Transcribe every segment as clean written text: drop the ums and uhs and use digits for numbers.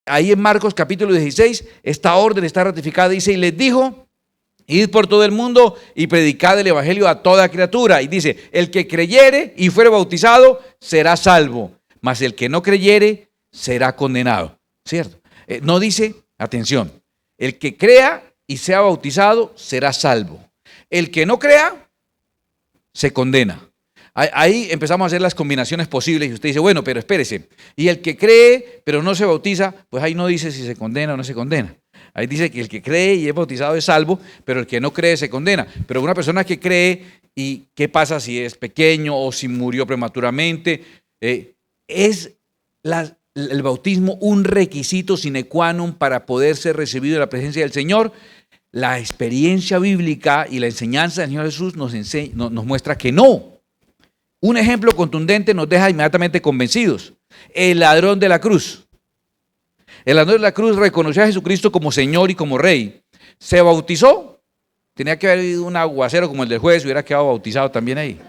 ahí en Marcos capítulo 16, esta orden está ratificada, dice, y les dijo, id por todo el mundo y predicad el evangelio a toda criatura. Y dice, el que creyere y fuere bautizado será salvo, mas el que no creyere será condenado. ¿Cierto? No dice, atención, el que crea y sea bautizado será salvo. El que no crea se condena. Ahí empezamos a hacer las combinaciones posibles y usted dice, bueno, pero espérese. Y el que cree pero no se bautiza, pues ahí no dice si se condena o no se condena. Ahí dice que el que cree y es bautizado es salvo, pero el que no cree se condena. Pero una persona que cree, ¿y qué pasa si es pequeño o si murió prematuramente? ¿Es el bautismo un requisito sine qua non para poder ser recibido en la presencia del Señor? La experiencia bíblica y la enseñanza del Señor Jesús nos muestra que no. Un ejemplo contundente nos deja inmediatamente convencidos. El ladrón de la cruz. El ladrón de la cruz reconoció a Jesucristo como Señor y como Rey. Se bautizó. Tenía que haber habido un aguacero como el del juez, hubiera quedado bautizado también ahí.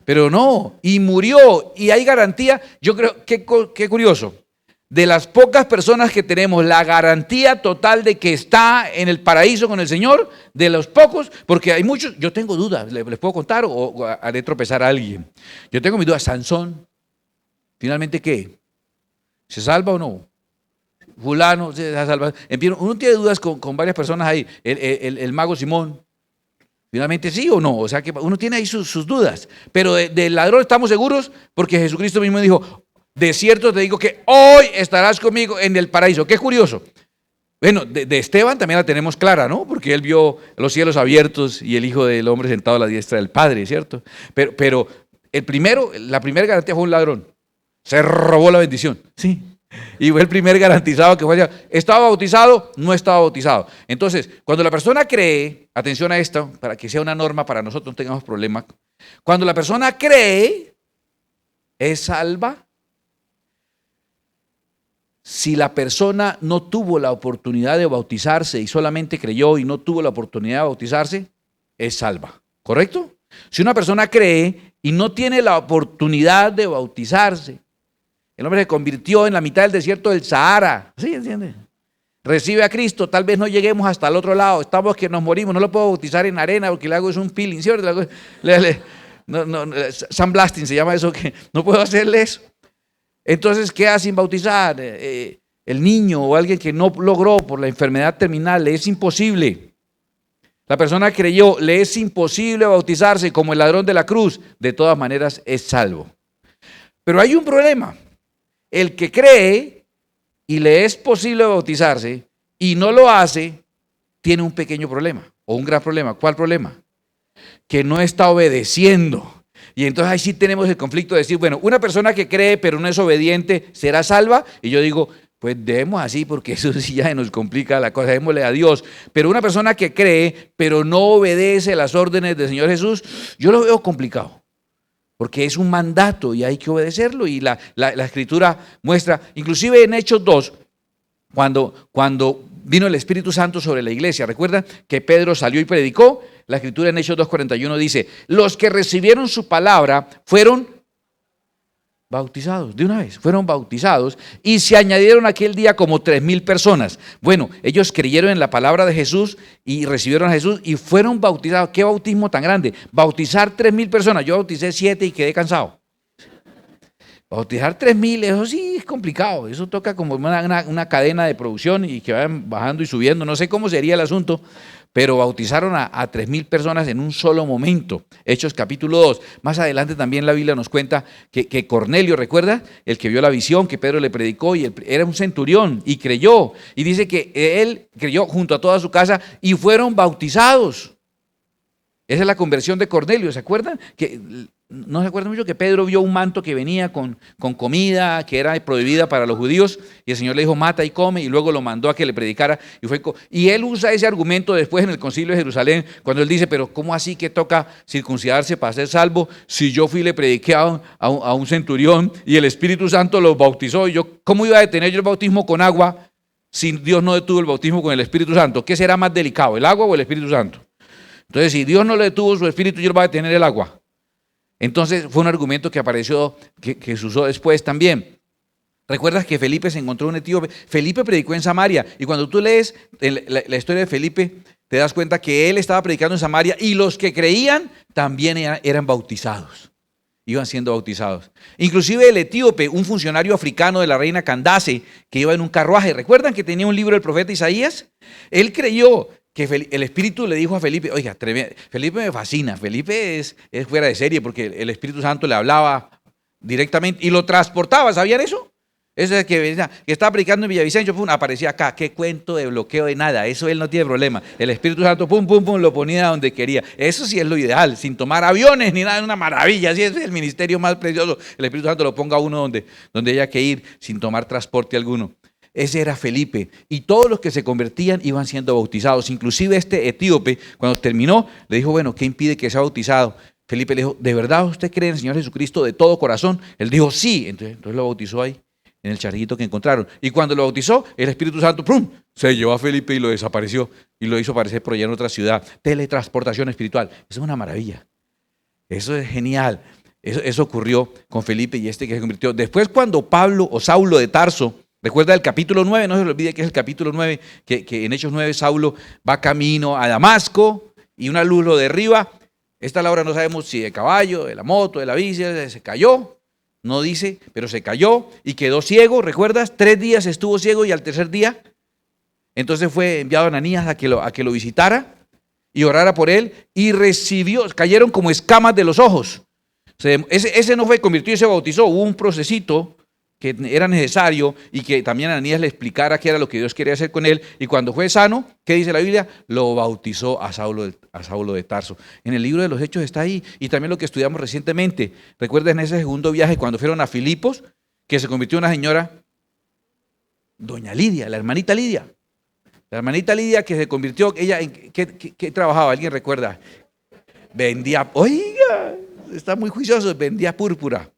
Pero no, y murió. Y hay garantía. Yo creo, qué curioso. De las pocas personas que tenemos la garantía total de que está en el paraíso con el Señor, de los pocos, porque hay muchos, yo tengo dudas, les puedo contar o haré tropezar a alguien. Yo tengo mis dudas. Sansón, ¿finalmente qué? ¿Se salva o no? Fulano, ¿se salva? Uno tiene dudas con varias personas ahí. El mago Simón, ¿finalmente sí o no? O sea que uno tiene ahí sus dudas. Pero del ladrón estamos seguros porque Jesucristo mismo dijo, de cierto te digo que hoy estarás conmigo en el paraíso. Qué curioso. Bueno, de Esteban también la tenemos clara, ¿no? Porque él vio los cielos abiertos y el Hijo del Hombre sentado a la diestra del Padre, ¿cierto? Pero la primera garantía fue un ladrón. Se robó la bendición, sí. Y fue el primer garantizado que fue allá. ¿Estaba bautizado? No estaba bautizado. Entonces, cuando la persona cree, atención a esto, para que sea una norma para nosotros no tengamos problemas. Cuando la persona cree, es salva. Si la persona no tuvo la oportunidad de bautizarse y solamente creyó y no tuvo la oportunidad de bautizarse, es salva. ¿Correcto? Si una persona cree y no tiene la oportunidad de bautizarse, el hombre se convirtió en la mitad del desierto del Sahara. ¿Sí entiende? Recibe a Cristo, tal vez no lleguemos hasta el otro lado, estamos que nos morimos, no lo puedo bautizar en arena porque le hago es un peeling, ¿cierto? Sandblasting se llama eso, que no puedo hacerle eso. Entonces queda sin bautizar. El niño o alguien que no logró por la enfermedad terminal, le es imposible. La persona creyó, le es imposible bautizarse como el ladrón de la cruz. De todas maneras es salvo. Pero hay un problema. El que cree y le es posible bautizarse y no lo hace, tiene un pequeño problema o un gran problema. ¿Cuál problema? Que no está obedeciendo. Y entonces ahí sí tenemos el conflicto de decir, bueno, una persona que cree pero no es obediente, ¿será salva? Y yo digo, pues debemos así porque eso sí ya nos complica la cosa, démosle a Dios. Pero una persona que cree pero no obedece las órdenes del Señor Jesús, yo lo veo complicado. Porque es un mandato y hay que obedecerlo. Y la Escritura muestra, inclusive en Hechos 2, cuando vino el Espíritu Santo sobre la iglesia, ¿recuerdan que Pedro salió y predicó? La Escritura en Hechos 2:41 dice, los que recibieron su palabra fueron bautizados, de una vez, fueron bautizados y se añadieron aquel día como 3,000 personas. Bueno, ellos creyeron en la palabra de Jesús y recibieron a Jesús y fueron bautizados. ¿Qué bautismo tan grande? Bautizar 3,000 personas. Yo bauticé 7 y quedé cansado. Bautizar 3,000, eso sí es complicado. Eso toca como una cadena de producción y que vayan bajando y subiendo. No sé cómo sería el asunto, pero bautizaron a 3,000 personas en un solo momento. Hechos capítulo 2. Más adelante también la Biblia nos cuenta que Cornelio, ¿recuerda? El que vio la visión que Pedro le predicó y era un centurión y creyó. Y dice que él creyó junto a toda su casa y fueron bautizados. Esa es la conversión de Cornelio, ¿se acuerdan? ¿No se acuerdan mucho que Pedro vio un manto que venía con comida que era prohibida para los judíos y el Señor le dijo mata y come y luego lo mandó a que le predicara y él usa ese argumento después en el concilio de Jerusalén cuando él dice, pero ¿cómo así que toca circuncidarse para ser salvo si yo fui y le prediqué a un centurión y el Espíritu Santo los bautizó y yo, ¿cómo iba a detener yo el bautismo con agua si Dios no detuvo el bautismo con el Espíritu Santo? ¿Qué será más delicado, el agua o el Espíritu Santo? Entonces, si Dios no le detuvo su Espíritu, yo lo voy a detener el agua. Entonces fue un argumento que apareció, que se usó después también. ¿Recuerdas que Felipe se encontró un etíope? Felipe predicó en Samaria. Y cuando tú lees la historia de Felipe, te das cuenta que él estaba predicando en Samaria y los que creían también eran bautizados. Iban siendo bautizados. Inclusive el etíope, un funcionario africano de la reina Candace, que iba en un carruaje. ¿Recuerdan que tenía un libro del profeta Isaías? Él creyó que el Espíritu le dijo a Felipe, oiga, Felipe me fascina, Felipe es fuera de serie porque el Espíritu Santo le hablaba directamente y lo transportaba, ¿sabían eso? Eso es que estaba predicando en Villavicencio, pum, aparecía acá, qué cuento de bloqueo de nada, eso él no tiene problema. El Espíritu Santo, pum, pum, pum, lo ponía donde quería. Eso sí es lo ideal, sin tomar aviones ni nada, es una maravilla, así es el ministerio más precioso. El Espíritu Santo lo ponga a uno donde haya que ir, sin tomar transporte alguno. Ese era Felipe, y todos los que se convertían iban siendo bautizados. Inclusive este etíope, cuando terminó, le dijo, bueno, ¿qué impide que sea bautizado? Felipe le dijo, ¿de verdad usted cree en el Señor Jesucristo de todo corazón? Él dijo, sí, entonces lo bautizó ahí, en el charquito que encontraron. Y cuando lo bautizó, el Espíritu Santo, ¡prum!, se llevó a Felipe y lo desapareció, y lo hizo aparecer por allá en otra ciudad. Teletransportación espiritual, eso es una maravilla, eso es genial. Eso ocurrió con Felipe y este que se convirtió. Después cuando Pablo o Saulo de Tarso, recuerda el capítulo 9, no se le olvide que es el capítulo 9, que en Hechos 9 Saulo va camino a Damasco y una luz lo derriba. Esta la hora no sabemos si de caballo, de la moto, de la bici, se cayó, no dice, pero se cayó y quedó ciego, ¿recuerdas? 3 días estuvo ciego y al tercer día, entonces fue enviado a Ananías a que lo visitara y orara por él y recibió, cayeron como escamas de los ojos. Ese no fue convirtió y se bautizó, hubo un procesito que era necesario y que también Ananías le explicara qué era lo que Dios quería hacer con él. Y cuando fue sano, ¿qué dice la Biblia? Lo bautizó a Saulo de Tarso. En el libro de los Hechos está ahí, y también lo que estudiamos recientemente. ¿Recuerdan ese segundo viaje cuando fueron a Filipos, que se convirtió en una señora, doña Lidia, la hermanita Lidia? La hermanita Lidia que se convirtió, ella, ¿qué trabajaba? ¿Alguien recuerda? Vendía, oiga, está muy juicioso, vendía púrpura.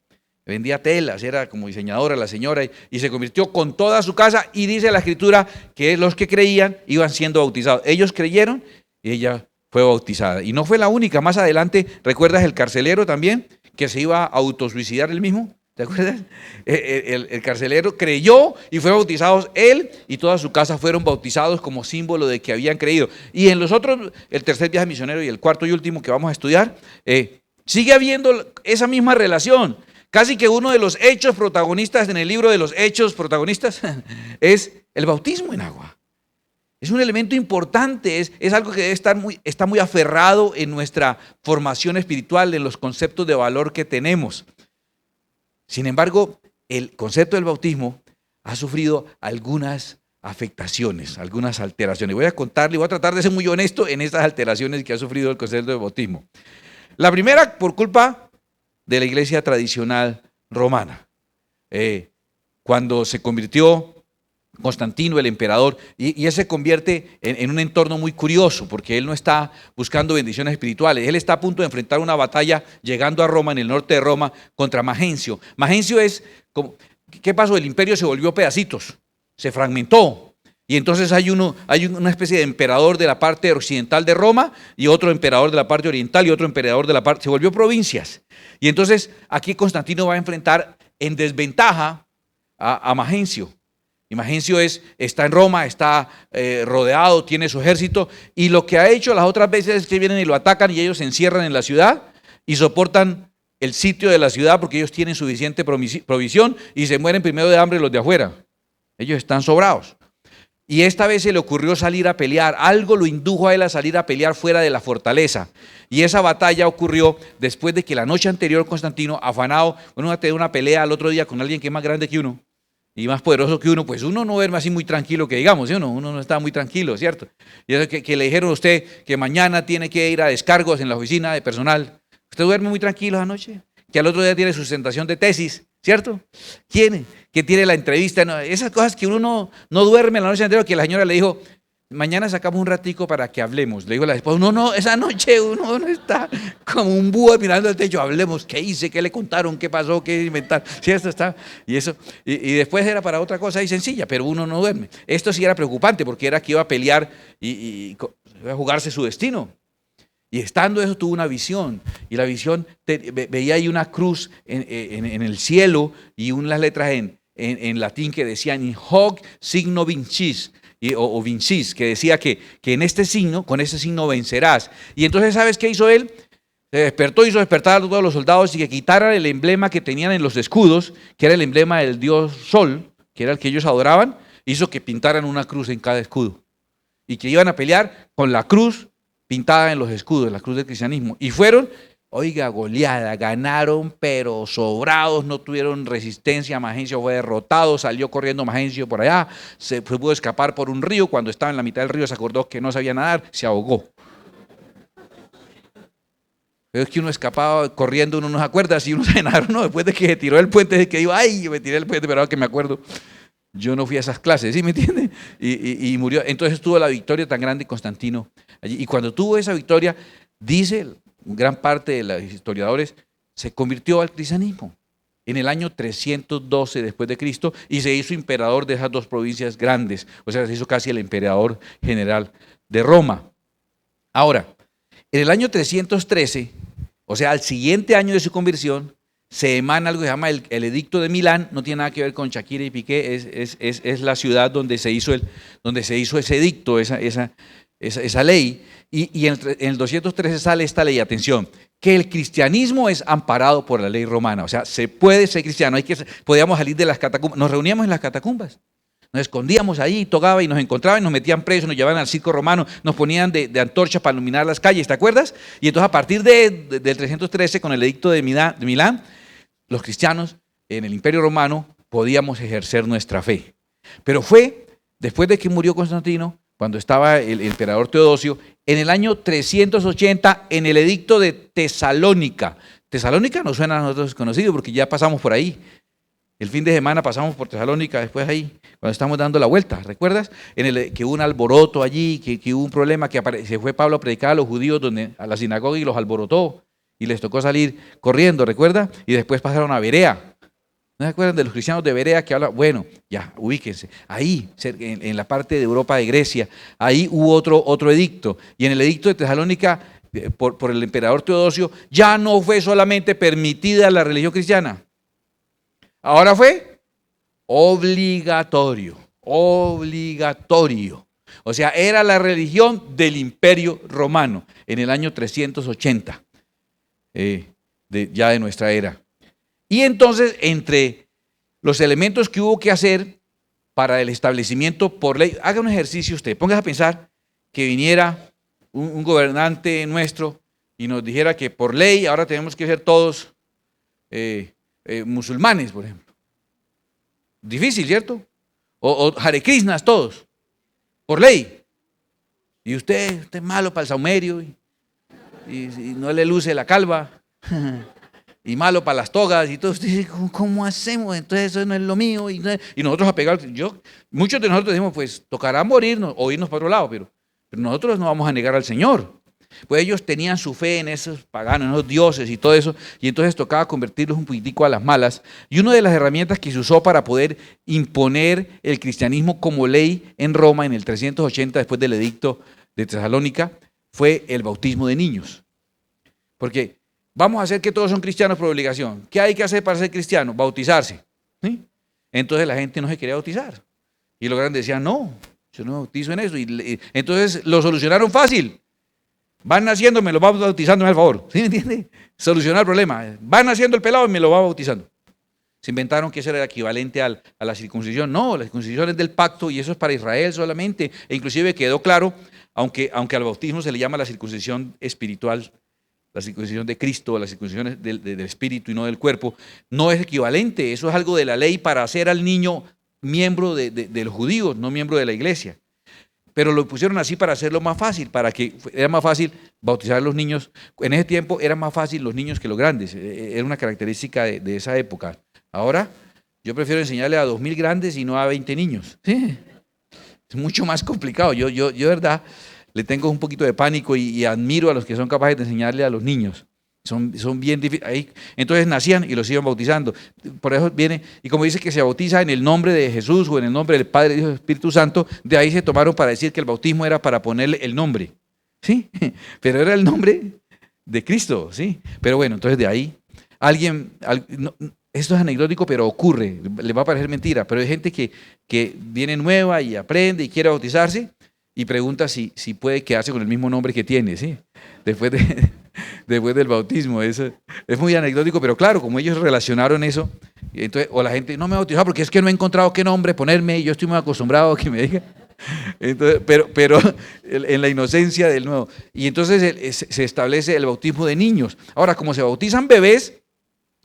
Vendía telas, era como diseñadora la señora y se convirtió con toda su casa, y dice la Escritura que los que creían iban siendo bautizados. Ellos creyeron y ella fue bautizada. Y no fue la única, más adelante, ¿recuerdas el carcelero también? Que se iba a autosuicidar él mismo, ¿te acuerdas? El carcelero creyó y fue bautizado él y toda su casa fueron bautizados como símbolo de que habían creído. Y en los otros, el tercer viaje misionero y el cuarto y último que vamos a estudiar, sigue habiendo esa misma relación. Casi que uno de los hechos protagonistas en el libro de los hechos protagonistas es el bautismo en agua. Es un elemento importante, es algo que debe está muy aferrado en nuestra formación espiritual, en los conceptos de valor que tenemos. Sin embargo, el concepto del bautismo ha sufrido algunas afectaciones, algunas alteraciones. Voy a contarle, voy a tratar de ser muy honesto en estas alteraciones que ha sufrido el concepto del bautismo. La primera, por culpa de la iglesia tradicional romana. Cuando se convirtió Constantino, el emperador, y él se convierte en un entorno muy curioso, porque él no está buscando bendiciones espirituales, él está a punto de enfrentar una batalla llegando a Roma, en el norte de Roma, contra Magencio. Magencio es, ¿qué pasó? El imperio se volvió pedacitos, se fragmentó. Y entonces hay una especie de emperador de la parte occidental de Roma y otro emperador de la parte oriental y otro emperador de la parte, se volvió provincias. Y entonces aquí Constantino va a enfrentar en desventaja a Magencio. Y Magencio está en Roma, está rodeado, tiene su ejército, y lo que ha hecho las otras veces es que vienen y lo atacan y ellos se encierran en la ciudad y soportan el sitio de la ciudad porque ellos tienen suficiente provisión y se mueren primero de hambre los de afuera. Ellos están sobrados. Y esta vez se le ocurrió salir a pelear, algo lo indujo a él a salir a pelear fuera de la fortaleza. Y esa batalla ocurrió después de que la noche anterior Constantino, afanado, bueno, a tener una pelea al otro día con alguien que es más grande que uno y más poderoso que uno, pues uno no duerme así muy tranquilo que digamos, ¿sí? Uno no está muy tranquilo, ¿cierto? Y eso que le dijeron a usted que mañana tiene que ir a descargos en la oficina de personal. ¿Usted duerme muy tranquilo anoche? Que al otro día tiene sustentación de tesis, ¿cierto? ¿Quién? Que tiene la entrevista, no, esas cosas que uno no duerme la noche anterior, que la señora le dijo, mañana sacamos un ratico para que hablemos. Le dijo la esposa, no, esa noche uno está como un búho mirando al techo, hablemos, ¿qué hice? ¿Qué le contaron? ¿Qué pasó? ¿Qué inventaron? Sí, esto está, y eso, y después era para otra cosa ahí sencilla, pero uno no duerme. Esto sí era preocupante porque era que iba a pelear y iba a jugarse su destino. Y estando eso tuvo una visión, y la visión veía ahí una cruz en el cielo y unas letras en latín que decían in hoc signo vincis, o vincis, que decía que en este signo, con este signo vencerás. Y entonces, ¿sabes qué hizo él? Se despertó, hizo despertar a todos los soldados y que quitaran el emblema que tenían en los escudos, que era el emblema del dios Sol, que era el que ellos adoraban, hizo que pintaran una cruz en cada escudo. Y que iban a pelear con la cruz pintada en los escudos, la cruz del cristianismo. Y fueron, oiga, goleada, ganaron, pero sobrados, no tuvieron resistencia. Magencio fue derrotado, salió corriendo Magencio por allá, se pudo escapar por un río. Cuando estaba en la mitad del río se acordó que no sabía nadar, se ahogó. Pero es que uno escapaba corriendo, uno no se acuerda si uno sabe nadar o no. Después de que se tiró el puente, de que iba, ay, yo me tiré el puente, pero ahora que me acuerdo, yo no fui a esas clases, ¿sí me entiende? Y murió. Entonces tuvo la victoria tan grande Constantino allí. Y cuando tuvo esa victoria, dice gran parte de los historiadores, se convirtió al cristianismo en el año 312 después de Cristo y se hizo emperador de esas dos provincias grandes. O sea, se hizo casi el emperador general de Roma. Ahora, en el año 313, o sea, al siguiente año de su conversión, se emana algo que se llama el Edicto de Milán. No tiene nada que ver con Shakira y Piqué, es la ciudad donde se hizo ese edicto, esa ley. Y en el 213 sale esta ley, atención, que el cristianismo es amparado por la ley romana. O sea, se puede ser cristiano, podíamos salir de las catacumbas, nos reuníamos en las catacumbas. Nos escondíamos ahí, tocaba y nos encontraban, nos metían presos, nos llevaban al circo romano, nos ponían de antorchas para iluminar las calles, ¿te acuerdas? Y entonces a partir del 313, con el edicto de Milán, los cristianos en el Imperio Romano podíamos ejercer nuestra fe. Pero fue después de que murió Constantino, cuando estaba el emperador Teodosio, en el año 380, en el edicto de Tesalónica. Tesalónica nos suena a nosotros desconocido porque ya pasamos por ahí. El fin de semana pasamos por Tesalónica, después ahí, cuando estamos dando la vuelta, ¿recuerdas? Que hubo un alboroto allí, que hubo un problema, se fue Pablo a predicar a los judíos a la sinagoga y los alborotó, y les tocó salir corriendo, ¿recuerda? Y después pasaron a Berea. ¿No se acuerdan de los cristianos de Berea que hablan? Bueno, ya, ubíquense. Ahí, en la parte de Europa de Grecia, ahí hubo otro edicto, y en el edicto de Tesalónica, por el emperador Teodosio, ya no fue solamente permitida la religión cristiana. Ahora fue obligatorio. O sea, era la religión del Imperio Romano en el año 380, ya de nuestra era. Y entonces, entre los elementos que hubo que hacer para el establecimiento por ley, haga un ejercicio usted, póngase a pensar que viniera un gobernante nuestro y nos dijera que por ley ahora tenemos que ser todos musulmanes, por ejemplo. Difícil, ¿cierto? O Hare Krishnas todos, por ley. Y usted es malo para el saumerio y no le luce la calva y malo para las togas y todo. Usted dice, ¿cómo hacemos? Entonces eso no es lo mío. Y nosotros apegados, muchos de nosotros decimos, pues tocará morirnos o irnos para otro lado, pero nosotros no vamos a negar al Señor. Pues ellos tenían su fe en esos paganos, en esos dioses y todo eso, y entonces tocaba convertirlos un poquitico a las malas. Y una de las herramientas que se usó para poder imponer el cristianismo como ley en Roma en el 380, después del edicto de Tesalónica, fue el bautismo de niños. Porque vamos a hacer que todos son cristianos por obligación. ¿Qué hay que hacer para ser cristiano? Bautizarse. ¿Sí? Entonces la gente no se quería bautizar. Y los grandes decían, no, yo no me bautizo en eso. Y entonces lo solucionaron fácil. Van naciendo, me lo va bautizando, me da el favor. ¿Sí me entiende? Solucionar el problema. Va naciendo el pelado y me lo va bautizando. Se inventaron que eso era el equivalente a la circuncisión. No, la circuncisión es del pacto y eso es para Israel solamente. E inclusive quedó claro, aunque al bautismo se le llama la circuncisión espiritual, la circuncisión de Cristo, la circuncisión del espíritu y no del cuerpo, no es equivalente. Eso es algo de la ley para hacer al niño miembro de los judíos, no miembro de la iglesia. Pero lo pusieron así para hacerlo más fácil, para que era más fácil bautizar a los niños. En ese tiempo era más fácil los niños que los grandes, era una característica de esa época. Ahora yo prefiero enseñarle a 2000 grandes y no a 20 niños. ¿Sí? Es mucho más complicado. Yo de verdad le tengo un poquito de pánico y admiro a los que son capaces de enseñarle a los niños. Son bien difíciles. Entonces nacían y los iban bautizando. Por eso viene, y como dice que se bautiza en el nombre de Jesús o en el nombre del Padre, Hijo y Espíritu Santo, de ahí se tomaron para decir que el bautismo era para ponerle el nombre. ¿Sí? Pero era el nombre de Cristo, ¿sí? Pero bueno, entonces de ahí, esto es anecdótico, pero ocurre, les va a parecer mentira, pero hay gente que viene nueva y aprende y quiere bautizarse y pregunta si puede quedarse con el mismo nombre que tiene, ¿sí? Después, después del bautismo. Eso es muy anecdótico, pero claro, como ellos relacionaron eso, entonces, o la gente no me ha bautizado porque es que no he encontrado qué nombre ponerme y yo estoy muy acostumbrado a que me digan. Entonces, pero en la inocencia del nuevo. Y entonces se establece el bautismo de niños. Ahora, como se bautizan bebés,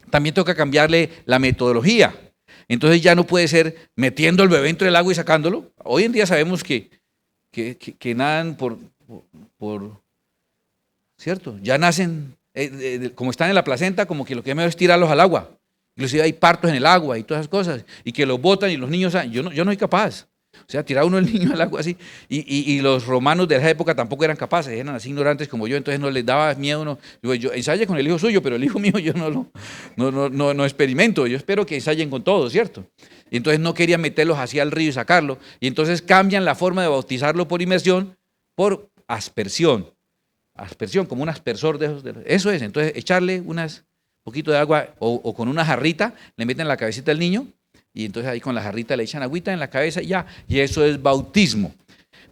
también toca cambiarle la metodología. Entonces ya no puede ser metiendo al bebé dentro del agua y sacándolo. Hoy en día sabemos que nadan por ¿cierto? Ya nacen, como están en la placenta, como que lo que es mejor es tirarlos al agua. Inclusive hay partos en el agua y todas esas cosas. Y que los botan y los niños, yo no soy capaz. O sea, tirar uno el niño al agua así. Y los romanos de esa época tampoco eran capaces, eran así ignorantes como yo, entonces no les daba miedo. No. Yo ensaye con el hijo suyo, pero el hijo mío yo no experimento. Yo espero que ensayen con todo, ¿cierto? Y entonces no querían meterlos así al río y sacarlo. Y entonces cambian la forma de bautizarlo por inmersión por aspersión. Aspersión, como un aspersor de esos. Eso es, entonces echarle un poquito de agua o con una jarrita, le meten la cabecita al niño y entonces ahí con la jarrita le echan agüita en la cabeza y ya, y eso es bautismo.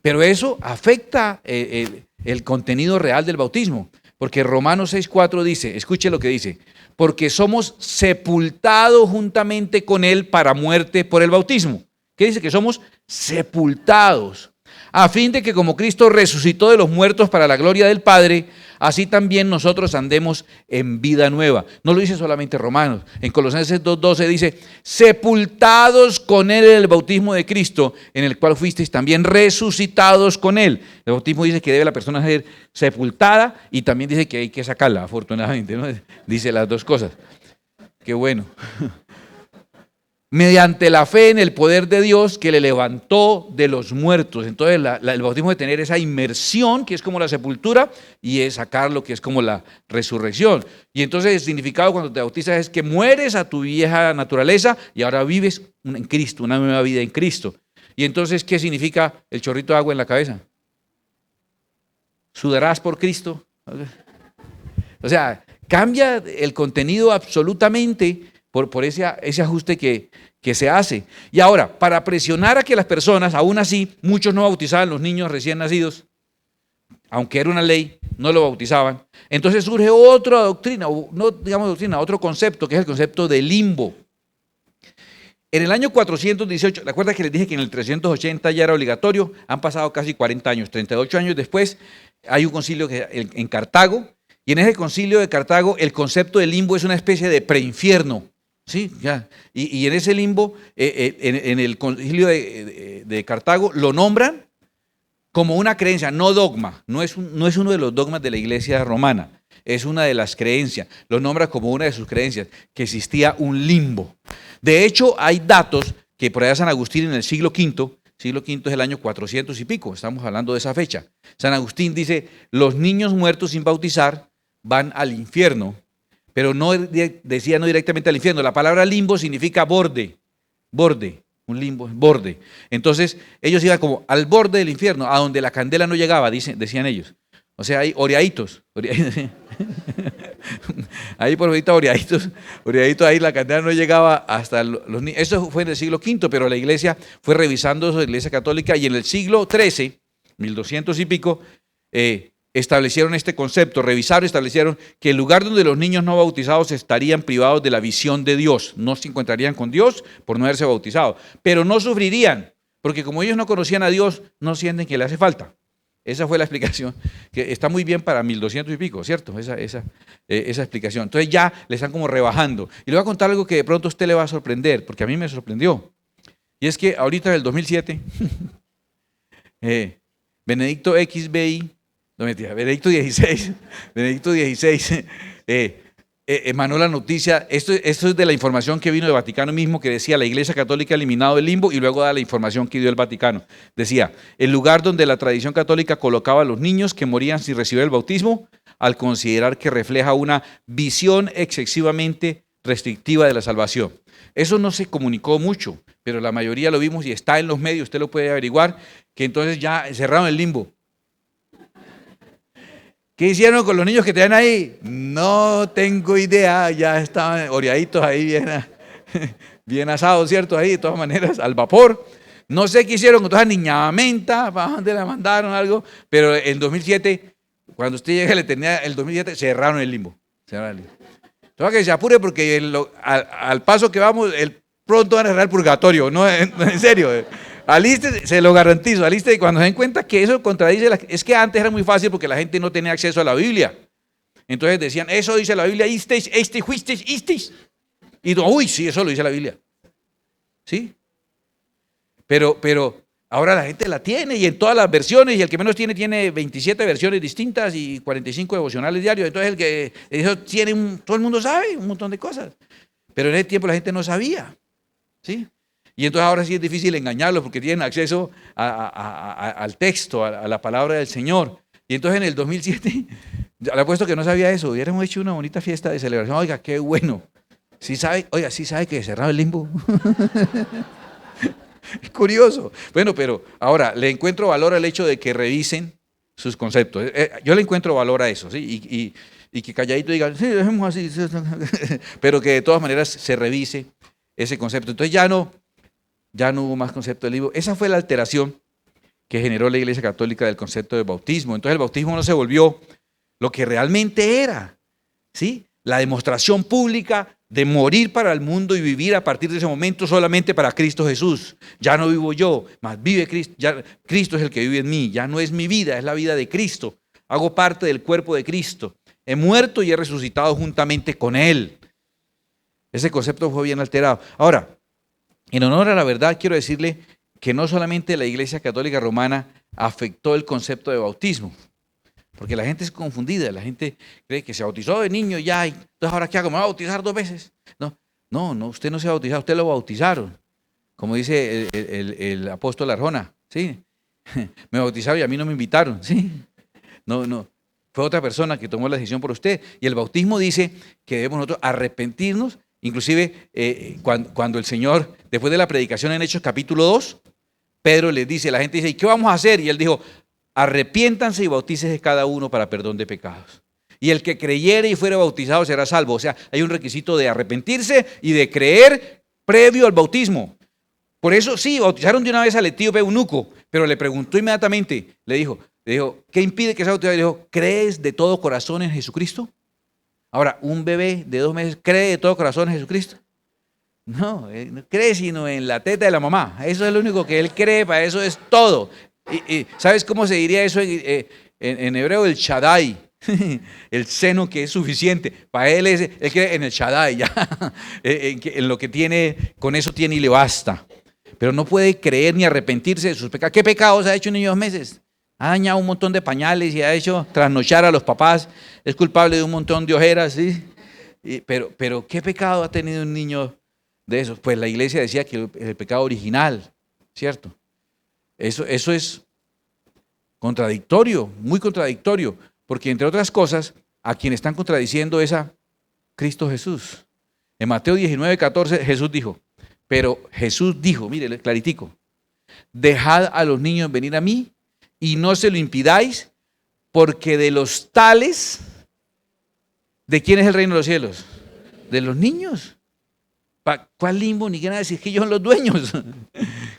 Pero eso afecta el contenido real del bautismo, porque Romanos 6:4 dice, escuche lo que dice, porque somos sepultados juntamente con él para muerte por el bautismo. ¿Qué dice? Que somos sepultados, a fin de que como Cristo resucitó de los muertos para la gloria del Padre, así también nosotros andemos en vida nueva. No lo dice solamente Romanos. En Colosenses 2:12 dice, sepultados con él en el bautismo de Cristo, en el cual fuisteis también resucitados con él. El bautismo dice que debe la persona ser sepultada y también dice que hay que sacarla, afortunadamente, ¿no? Dice las dos cosas. Qué bueno. Mediante la fe en el poder de Dios que le levantó de los muertos. Entonces el bautismo de tener esa inmersión que es como la sepultura y es sacarlo que es como la resurrección. Y entonces el significado cuando te bautizas es que mueres a tu vieja naturaleza y ahora vives en Cristo, una nueva vida en Cristo. Y entonces, ¿qué significa el chorrito de agua en la cabeza? ¿Sudarás por Cristo? O sea, cambia el contenido absolutamente por ese ajuste que se hace. Y ahora, para presionar a que las personas, aún así, muchos no bautizaban los niños recién nacidos, aunque era una ley, no lo bautizaban. Entonces surge otra doctrina, no digamos doctrina, otro concepto, que es el concepto de limbo. En el año 418, ¿recuerda que les dije que en el 380 ya era obligatorio? Han pasado casi 40 años, 38 años después, hay un concilio en Cartago, y en ese concilio de Cartago el concepto de limbo es una especie de preinfierno. Sí, ya. Y en ese limbo, en el concilio de Cartago, lo nombran como una creencia, no dogma, no es uno de los dogmas de la iglesia romana, es una de las creencias, lo nombra como una de sus creencias, que existía un limbo. De hecho, hay datos que por allá San Agustín en el siglo V es el año 400 y pico, estamos hablando de esa fecha. San Agustín dice, los niños muertos sin bautizar van al infierno. Pero no decía no directamente al infierno. La palabra limbo significa borde, un limbo, borde. Entonces ellos iban como al borde del infierno, a donde la candela no llegaba, decían ellos. O sea, hay oreaditos. Ahí por ahorita oreaditos, ahí la candela no llegaba hasta los niños. Eso fue en el siglo V, pero la iglesia fue revisando eso, la iglesia católica, y en el siglo XIII, 1200 y pico, establecieron este concepto, establecieron que el lugar donde los niños no bautizados estarían privados de la visión de Dios, no se encontrarían con Dios por no haberse bautizado, pero no sufrirían, porque como ellos no conocían a Dios, no sienten que le hace falta. Esa fue la explicación, que está muy bien para 1200 y pico, ¿cierto? Esa explicación. Entonces ya le están como rebajando. Y le voy a contar algo que de pronto a usted le va a sorprender, porque a mí me sorprendió. Y es que ahorita en el 2007, Benedicto XVI, no mentira, Benedicto XVI emanó la noticia, esto es de la información que vino del Vaticano mismo, que decía la Iglesia Católica ha eliminado el limbo, y luego da la información que dio el Vaticano. Decía, el lugar donde la tradición católica colocaba a los niños que morían sin recibir el bautismo, al considerar que refleja una visión excesivamente restrictiva de la salvación. Eso no se comunicó mucho, pero la mayoría lo vimos y está en los medios, usted lo puede averiguar, que entonces ya cerraron el limbo. ¿Qué hicieron con los niños que tenían ahí? No tengo idea, ya estaban oreaditos ahí bien, bien asados, ¿cierto? Ahí de todas maneras, al vapor. No sé qué hicieron con toda esa niña menta, para dónde la mandaron algo, pero en 2007, cuando usted llega a la eternidad, el 2007 cerraron el limbo. Cerraron el limbo. Entonces que se apure porque al paso que vamos, pronto van a cerrar el purgatorio, no, en serio. Aliste, se lo garantizo, aliste, y cuando se den cuenta que eso contradice, es que antes era muy fácil porque la gente no tenía acceso a la Biblia. Entonces decían, eso dice la Biblia, isteis, fuisteis, isteis. Y uy, sí, eso lo dice la Biblia. ¿Sí? Pero ahora la gente la tiene y en todas las versiones, y el que menos tiene 27 versiones distintas y 45 devocionales diarios. Entonces el que eso tiene, todo el mundo sabe un montón de cosas. Pero en ese tiempo la gente no sabía. ¿Sí? Y entonces ahora sí es difícil engañarlos porque tienen acceso al texto, a la palabra del Señor. Y entonces en el 2007, le apuesto que no sabía eso, hubiéramos hecho una bonita fiesta de celebración. Oiga, qué bueno. ¿Sí sabe que cerraba el limbo? Es curioso. Bueno, pero ahora le encuentro valor al hecho de que revisen sus conceptos. Yo le encuentro valor a eso, ¿sí? Y que calladito digan, sí, dejemos así. Pero que de todas maneras se revise ese concepto. Entonces ya no hubo más concepto del libro. Esa fue la alteración que generó la Iglesia Católica del concepto de bautismo. Entonces el bautismo no se volvió lo que realmente era, ¿sí? La demostración pública de morir para el mundo y vivir a partir de ese momento solamente para Cristo Jesús. Ya no vivo yo, mas vive Cristo. Ya Cristo es el que vive en mí. Ya no es mi vida, es la vida de Cristo. Hago parte del cuerpo de Cristo. He muerto y he resucitado juntamente con Él. Ese concepto fue bien alterado. Ahora, en honor a la verdad, quiero decirle que no solamente la Iglesia Católica Romana afectó el concepto de bautismo, porque la gente es confundida, la gente cree que se bautizó de niño ya, y entonces ahora ¿qué hago? ¿Me voy a bautizar 2 veces? No, usted no se va a bautizar, usted lo bautizaron, como dice el apóstol Arjona, ¿sí? Me bautizaron y a mí no me invitaron, ¿sí? No, fue otra persona que tomó la decisión por usted. Y el bautismo dice que debemos nosotros arrepentirnos. Inclusive cuando el Señor, después de la predicación en Hechos capítulo 2, Pedro les dice, la gente dice, ¿y qué vamos a hacer? Y él dijo, arrepiéntanse y bautícese cada uno para perdón de pecados. Y el que creyere y fuere bautizado será salvo. O sea, hay un requisito de arrepentirse y de creer previo al bautismo. Por eso sí, bautizaron de una vez al etíope eunuco, pero le preguntó inmediatamente, le dijo, ¿qué impide que sea bautizado? Y le dijo, ¿crees de todo corazón en Jesucristo? Ahora, un bebé de 2 meses cree de todo corazón en Jesucristo. No cree sino en la teta de la mamá. Eso es lo único que él cree, para eso es todo. Y ¿sabes cómo se diría eso en hebreo? El Shaddai, el seno que es suficiente. Para él él cree en el Shaddai, ya. En lo que tiene, con eso tiene y le basta. Pero no puede creer ni arrepentirse de sus pecados. ¿Qué pecados ha hecho un niño de 2 meses? Ha dañado un montón de pañales y ha hecho trasnochar a los papás. Es culpable de un montón de ojeras, ¿sí? Pero ¿qué pecado ha tenido un niño de esos? Pues la iglesia decía que el pecado original, ¿cierto? Eso es contradictorio, muy contradictorio, porque entre otras cosas, a quien están contradiciendo es a Cristo Jesús. En Mateo 19:14 Jesús dijo, mire, claritico, dejad a los niños venir a mí y no se lo impidáis, porque de los tales, ¿de quién es el reino de los cielos? De los niños. ¿Cuál limbo? Ni quieren decir que ellos son los dueños.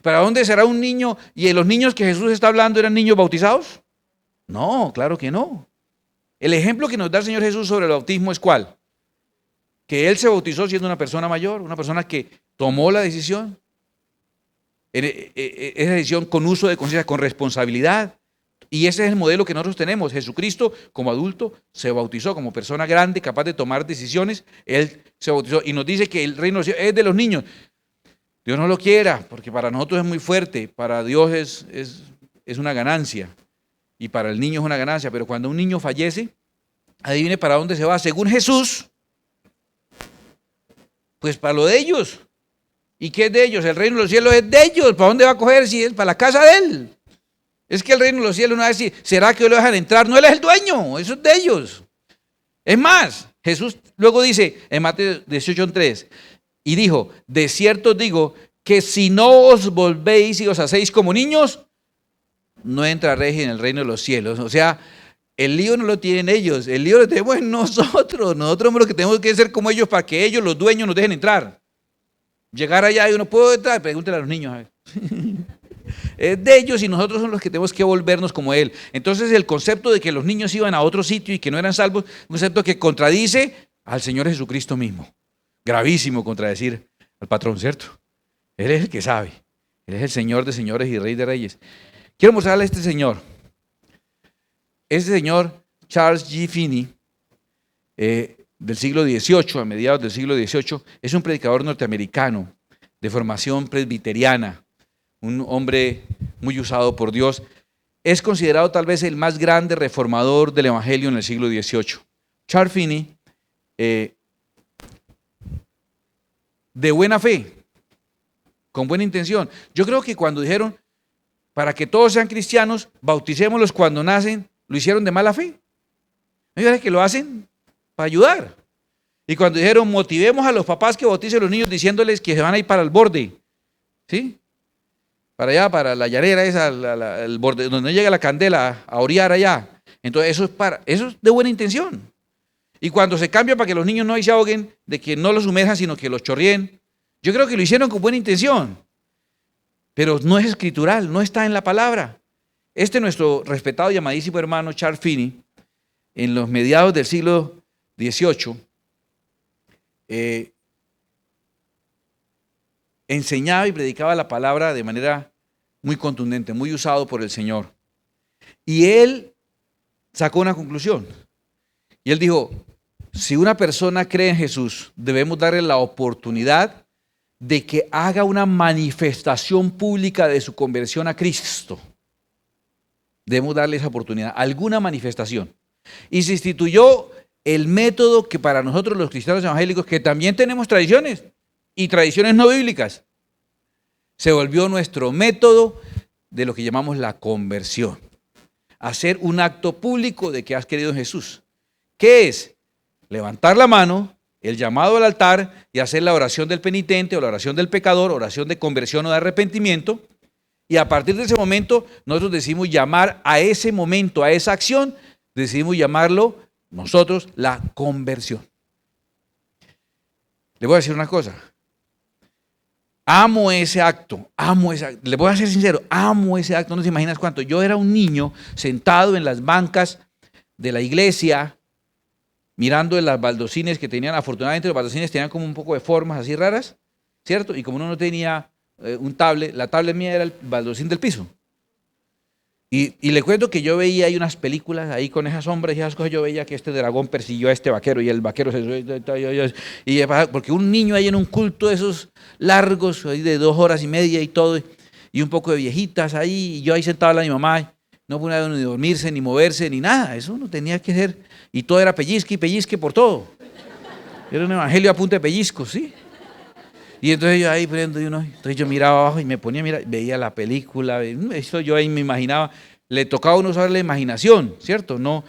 ¿Para dónde será un niño? ¿Y los niños que Jesús está hablando eran niños bautizados? No, claro que no. El ejemplo que nos da el Señor Jesús sobre el bautismo es ¿cuál? Que Él se bautizó siendo una persona mayor, una persona que tomó la decisión. Esa decisión con uso de conciencia, con responsabilidad. Y ese es el modelo que nosotros tenemos. Jesucristo, como adulto, se bautizó como persona grande, capaz de tomar decisiones. Él se bautizó y nos dice que el reino es de los niños. Dios no lo quiera, porque para nosotros es muy fuerte. Para Dios es una ganancia. Y para el niño es una ganancia. Pero cuando un niño fallece, adivine para dónde se va. Según Jesús, pues para lo de ellos. ¿Y qué es de ellos? El reino de los cielos es de ellos. ¿Para dónde va a coger si es para la casa de Él? Es que el reino de los cielos no va a decir, ¿será que lo dejan entrar? No, Él es el dueño, eso es de ellos. Es más, Jesús luego dice en Mateo 18:3, y dijo, de cierto os digo que si no os volvéis y os hacéis como niños, no entraréis en el reino de los cielos. O sea, El lío no lo tienen ellos, el lío lo tenemos en nosotros. Nosotros somos los que tenemos que ser como ellos para que ellos, los dueños, nos dejen entrar. Llegar allá y uno puede entrar, pregúntale a los niños. A ver. Es de ellos y nosotros somos los que tenemos que volvernos como Él. Entonces el concepto de que los niños iban a otro sitio y que no eran salvos, un concepto que contradice al Señor Jesucristo mismo. Gravísimo contradecir al patrón, ¿cierto? Él es el que sabe. Él es el Señor de señores y Rey de reyes. Quiero mostrarle a este señor. Este señor, Charles G. Finney, del siglo XVIII, a mediados del siglo XVIII, es un predicador norteamericano de formación presbiteriana, un hombre muy usado por Dios. Es considerado tal vez el más grande reformador del evangelio en el siglo XVIII. Charles Finney, de buena fe, con buena intención. Yo creo que cuando dijeron, para que todos sean cristianos, bauticémoslos cuando nacen, lo hicieron de mala fe. Hay que lo hacen para ayudar. Y cuando dijeron, motivemos a los papás que bauticen a los niños diciéndoles que se van a ir para el borde, ¿sí? Para allá, para la llanera esa, el borde, donde no llega la candela, a orear allá. Entonces eso es de buena intención. Y cuando se cambia para que los niños no se ahoguen, de que no los sumerjan, sino que los chorreen, yo creo que lo hicieron con buena intención. Pero no es escritural, no está en la palabra. Nuestro respetado y amadísimo hermano Charles Finney, en los mediados del siglo XVIII, enseñaba y predicaba la palabra de manera muy contundente, muy usado por el Señor. Y él sacó una conclusión. Y él dijo, si una persona cree en Jesús, debemos darle la oportunidad de que haga una manifestación pública de su conversión a Cristo. Debemos darle esa oportunidad, alguna manifestación. Y se instituyó el método que para nosotros los cristianos evangélicos, que también tenemos tradiciones y tradiciones no bíblicas, se volvió nuestro método de lo que llamamos la conversión. Hacer un acto público de que has creído en Jesús. ¿Qué es? Levantar la mano, el llamado al altar y hacer la oración del penitente o la oración del pecador, oración de conversión o de arrepentimiento. Y a partir de ese momento, nosotros decidimos llamar a ese momento, a esa acción, decidimos llamarlo nosotros la conversión. Le voy a decir una cosa. Amo ese acto, le voy a ser sincero, amo ese acto, no te imaginas cuánto. Yo era un niño sentado en las bancas de la iglesia, mirando en las baldocines que tenían, afortunadamente los baldocines tenían como un poco de formas así raras, ¿cierto? Y como uno no tenía un tablet, la tablet mía era el baldocín del piso. Y le cuento que yo veía ahí unas películas ahí con esas sombras y esas cosas, yo veía que este dragón persiguió a este vaquero y el vaquero porque un niño ahí en un culto de esos largos, ahí de 2 horas y media y todo, y un poco de viejitas ahí, y yo ahí sentado a mi mamá, no podía ni dormirse, ni moverse, ni nada, eso no tenía que ser, y todo era pellizque y pellizque por todo. Era un evangelio a punta de pellizcos, ¿sí? Y entonces yo ahí prendo y entonces yo miraba abajo y me ponía a mirar, veía la película, eso yo ahí me imaginaba, le tocaba a uno usar la imaginación, ¿cierto? No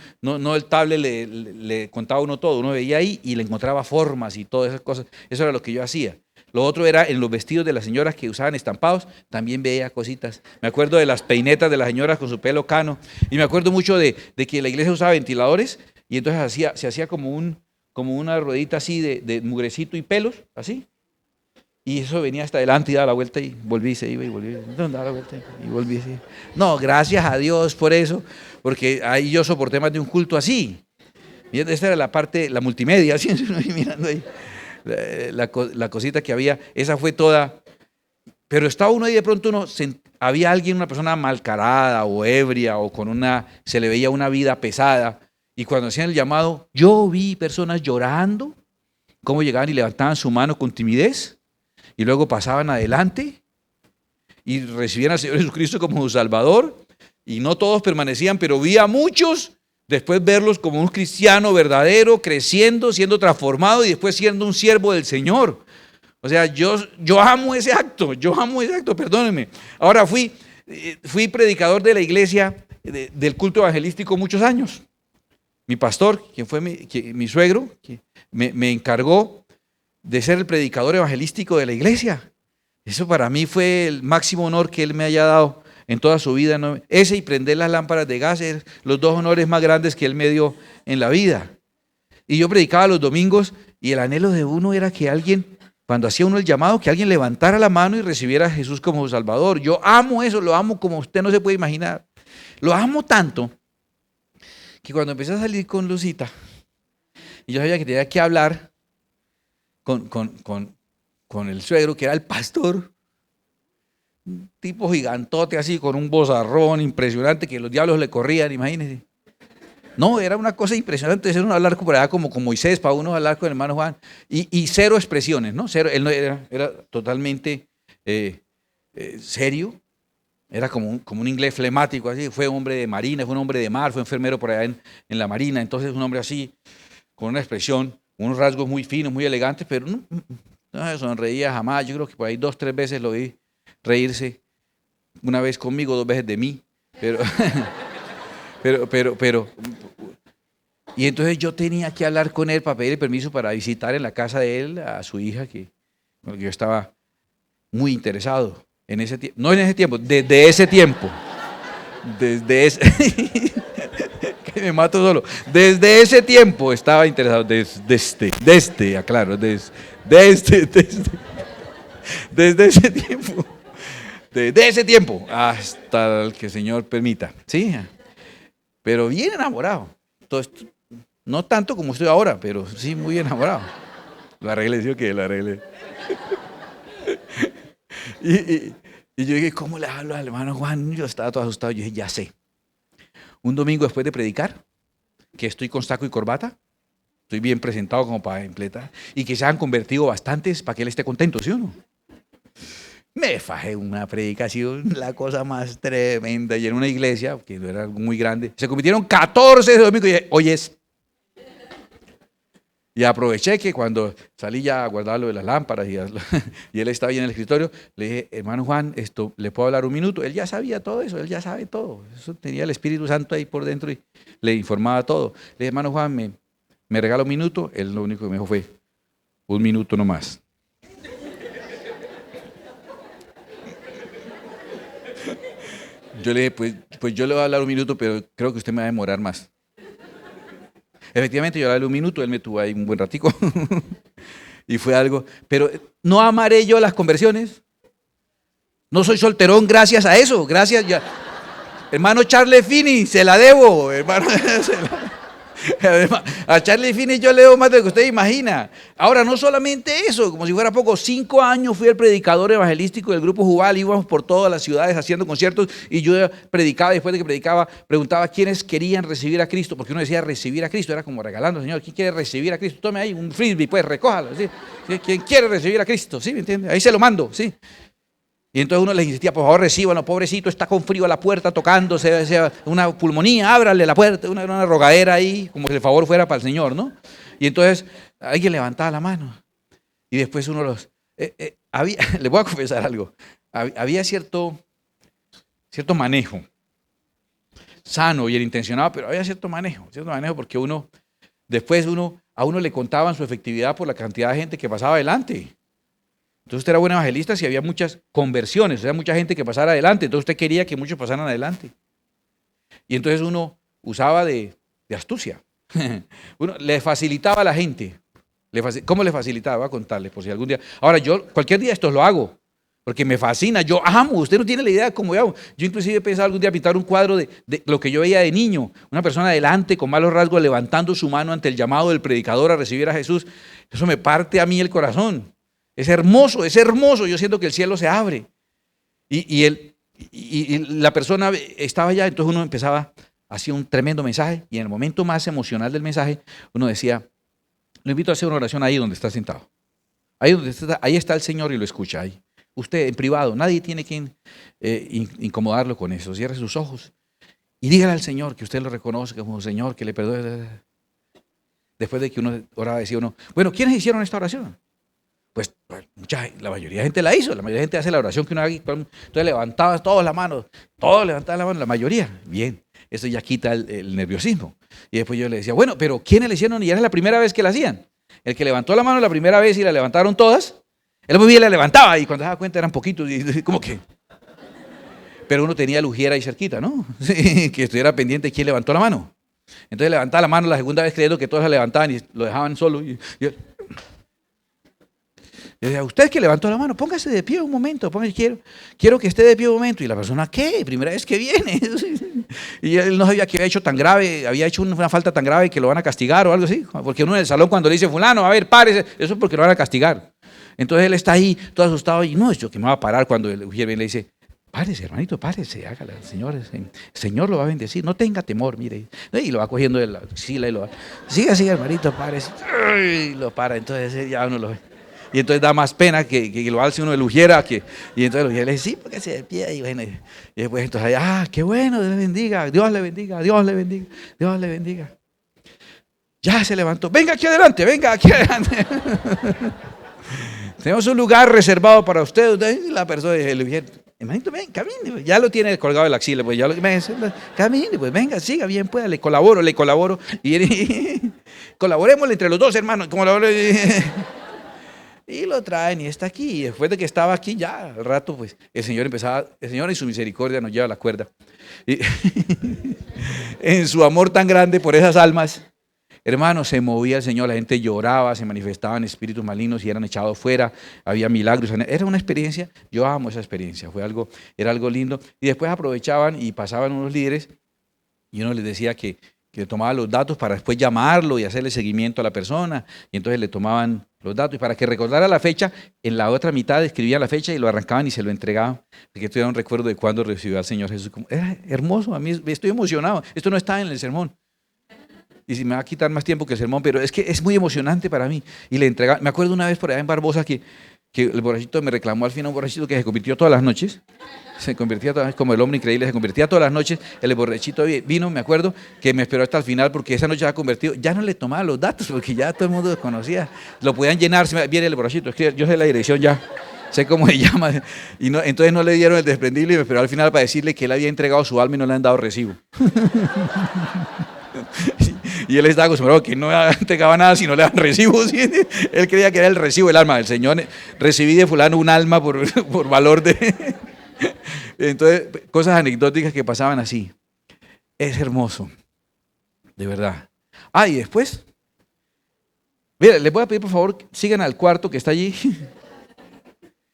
el tablet le contaba a uno todo, uno veía ahí y le encontraba formas y todas esas cosas, eso era lo que yo hacía. Lo otro era en los vestidos de las señoras que usaban estampados, también veía cositas. Me acuerdo de las peinetas de las señoras con su pelo cano, y me acuerdo mucho de que la iglesia usaba ventiladores, y entonces se hacía como una ruedita así de mugrecito y pelos, así. Y eso venía hasta adelante y daba la vuelta y volví y se iba y volví. Daba la vuelta y volví. No, gracias a Dios por eso, porque ahí yo soporté más de un culto así. Y esta era la parte, la multimedia, así, mirando ahí la cosita que había, esa fue toda. Pero estaba uno ahí de pronto había alguien, una persona malcarada o ebria o se le veía una vida pesada. Y cuando hacían el llamado, yo vi personas llorando, cómo llegaban y levantaban su mano con timidez. Y luego pasaban adelante y recibían al Señor Jesucristo como su Salvador. Y no todos permanecían, pero vi a muchos después verlos como un cristiano verdadero, creciendo, siendo transformado y después siendo un siervo del Señor. O sea, yo amo ese acto, perdónenme. Ahora fui predicador de la iglesia, del culto evangelístico muchos años. Mi pastor, quien fue mi suegro, que me encargó de ser el predicador evangelístico de la iglesia. Eso para mí fue el máximo honor que él me haya dado en toda su vida. Ese y prender las lámparas de gas, los dos honores más grandes que él me dio en la vida. Y yo predicaba los domingos y el anhelo de uno era que alguien, cuando hacía uno el llamado, que alguien levantara la mano y recibiera a Jesús como Salvador. Yo amo eso, lo amo como usted no se puede imaginar. Lo amo tanto que cuando empecé a salir con Lucita, y yo sabía que tenía que hablar con el suegro, que era el pastor, un tipo gigantote así, con un vozarrón impresionante, que los diablos le corrían, imagínense. No, era una cosa impresionante, era uno hablar por allá como con Moisés, para uno hablar con el hermano Juan, y cero expresiones, ¿no? Cero, él no era totalmente serio, era como un inglés flemático, así. Fue hombre de marina, fue un hombre de mar, fue enfermero por allá en la marina, entonces un hombre así, con una expresión, unos rasgos muy finos, muy elegantes, pero no sonreía jamás. Yo creo que por ahí 2, 3 veces lo vi reírse, una vez conmigo, 2 veces de mí, pero, y entonces yo tenía que hablar con él para pedirle permiso para visitar en la casa de él a su hija, con la que yo estaba muy interesado en ese tiempo, no en ese tiempo, desde ese tiempo, desde ese, que me mato solo, desde ese tiempo estaba interesado, desde ese tiempo, hasta el que el Señor permita, ¿sí? Pero bien enamorado. Entonces, no tanto como estoy ahora, pero sí muy enamorado. Lo arreglé, ¿sí o qué? Lo arreglé. Y yo dije, ¿cómo le hablo al hermano Juan? Yo estaba todo asustado. Yo dije, ya sé. Un domingo después de predicar, que estoy con saco y corbata, estoy bien presentado como para empletar, y que se han convertido bastantes para que él esté contento, ¿sí o no? Me fajé una predicación, la cosa más tremenda, y en una iglesia, que no era muy grande, se convirtieron 14 de domingo, y dije, oyes. Y aproveché que cuando salí ya a guardar lo de las lámparas y él estaba ahí en el escritorio, le dije, hermano Juan, ¿le puedo hablar un minuto? Él ya sabía todo eso, él ya sabe todo. Eso tenía el Espíritu Santo ahí por dentro y le informaba todo. Le dije, hermano Juan, ¿me regala un minuto? Él lo único que me dijo fue, 1 minuto nomás. Yo le dije, pues yo le voy a hablar 1 minuto, pero creo que usted me va a demorar más. Efectivamente, yo le hablé 1 minuto, él me tuvo ahí un buen ratico. Y fue algo. Pero no amaré yo las conversiones. No soy solterón gracias a eso. Gracias ya. Hermano Charles Finney, se la debo. Hermano, a Charlie Finney yo leo más de lo que usted imagina. Ahora, no solamente eso, como si fuera poco, 5 años fui el predicador evangelístico del grupo Jubal, íbamos por todas las ciudades haciendo conciertos y yo predicaba, después de que predicaba, preguntaba quiénes querían recibir a Cristo, porque uno decía recibir a Cristo, era como regalando, Señor, ¿quién quiere recibir a Cristo? Tome ahí un frisbee, pues recójalo, ¿sí? ¿Quién quiere recibir a Cristo? ¿Sí? ¿Me entiende? Ahí se lo mando, ¿sí? Y entonces uno les insistía, por favor recíbanlo, pobrecito, está con frío a la puerta tocándose, una pulmonía, ábrale la puerta, una rogadera ahí, como si el favor fuera para el Señor, ¿no? Y entonces alguien levantaba la mano y después uno les voy a confesar algo, había cierto manejo, sano y intencionado, pero había cierto manejo porque después a uno le contaban su efectividad por la cantidad de gente que pasaba adelante. Entonces usted era buen evangelista si había muchas conversiones, o sea, mucha gente que pasara adelante. Entonces usted quería que muchos pasaran adelante. Y entonces uno usaba de astucia. Uno le facilitaba a la gente. ¿Cómo le facilitaba? Voy a contarles por si algún día. Ahora, yo cualquier día esto lo hago, porque me fascina. Yo amo, usted no tiene la idea de cómo yo hago. Yo inclusive he pensado algún día pintar un cuadro de lo que yo veía de niño. Una persona adelante con malos rasgos levantando su mano ante el llamado del predicador a recibir a Jesús. Eso me parte a mí el corazón. Es hermoso, yo siento que el cielo se abre. Y la persona estaba allá, entonces uno empezaba, hacía un tremendo mensaje, y en el momento más emocional del mensaje, uno decía, lo invito a hacer una oración ahí donde está sentado. Ahí está el Señor y lo escucha ahí. Usted en privado, nadie tiene que incomodarlo con eso. Cierre sus ojos y dígale al Señor que usted lo reconoce como Señor, que le perdone. Después de que uno oraba, decía uno, bueno, ¿quiénes hicieron esta oración? Pues la mayoría de gente la hizo, la mayoría de gente hace la oración que uno haga. Entonces levantaban todos las manos, la mayoría. Bien, eso ya quita el nerviosismo. Y después yo le decía, bueno, pero ¿quiénes le hicieron? Y era la primera vez que la hacían. El que levantó la mano la primera vez y la levantaron todas, él muy bien la levantaba y cuando se daba cuenta eran poquitos y como que... Pero uno tenía el ujier ahí cerquita, ¿no? Sí, que estuviera pendiente quién levantó la mano. Entonces levantaba la mano la segunda vez creyendo que todos se levantaban y lo dejaban solo. Y yo decía, usted que levantó la mano, póngase de pie un momento, quiero que esté de pie un momento. Y la persona, ¿qué? Primera vez que viene. Y él no sabía que había hecho tan grave, había hecho una falta tan grave que lo van a castigar o algo así. Porque uno en el salón cuando le dice, fulano, a ver, párese, eso es porque lo van a castigar. Entonces él está ahí, todo asustado, y no, es yo que me va a parar cuando el ujier viene y le dice, párese, hermanito, párese, hágale, Señor, el Señor lo va a bendecir, no tenga temor, mire. Y lo va cogiendo de la axila y lo va, siga, hermanito, párese. Y lo para, entonces ya uno lo ve. Y entonces da más pena que lo alce uno de ujiera, y entonces el ujier le dice, sí, porque se de pie, y bueno, y después entonces, qué bueno, Dios le bendiga, Dios le bendiga, Dios le bendiga, Dios le bendiga. Ya se levantó, venga aquí adelante. Tenemos un lugar reservado para usted. La persona, el ujier, hermanito, ven, camine, ya lo tiene colgado de la axila, pues ya camine, pues venga, siga bien, pueda, le colaboro, y colaborémosle entre los dos, hermanos, y lo traen y está aquí, y después de que estaba aquí ya, al rato, pues, el Señor en su misericordia nos lleva la cuerda, y en su amor tan grande por esas almas, hermanos, se movía el Señor, la gente lloraba, se manifestaban espíritus malignos y eran echados fuera, había milagros. Era una experiencia, yo amo esa experiencia, era algo lindo. Y después aprovechaban y pasaban unos líderes y uno les decía que tomaba los datos para después llamarlo y hacerle seguimiento a la persona. Y entonces le tomaban los datos y para que recordara la fecha, en la otra mitad escribían la fecha y lo arrancaban y se lo entregaban. Porque tuviera un recuerdo de cuando recibió al Señor Jesús. Era hermoso, a mí estoy emocionado. Esto no está en el sermón. Y si me va a quitar más tiempo que el sermón, pero es que es muy emocionante para mí. Y le entregaba, me acuerdo una vez por allá en Barbosa que el borrachito me reclamó al final, un borrachito que se convirtió todas las noches, como el hombre increíble, se convertía todas las noches. El borrachito vino, me acuerdo, que me esperó hasta el final porque esa noche se había convertido, ya no le tomaba los datos porque ya todo el mundo lo conocía, lo podían llenar, viene el borrachito, es que yo sé la dirección ya, sé cómo se llama, y no, entonces no le dieron el desprendible y me esperó al final para decirle que él había entregado su alma y no le han dado recibo. Y él estaba acostumbrado que no entregaba nada si no le daban recibos. Él creía que era el recibo del alma. El Señor, recibí de fulano un alma por valor de... Entonces, cosas anecdóticas que pasaban así. Es hermoso, de verdad. Y después, mira, les voy a pedir por favor, sigan al cuarto que está allí.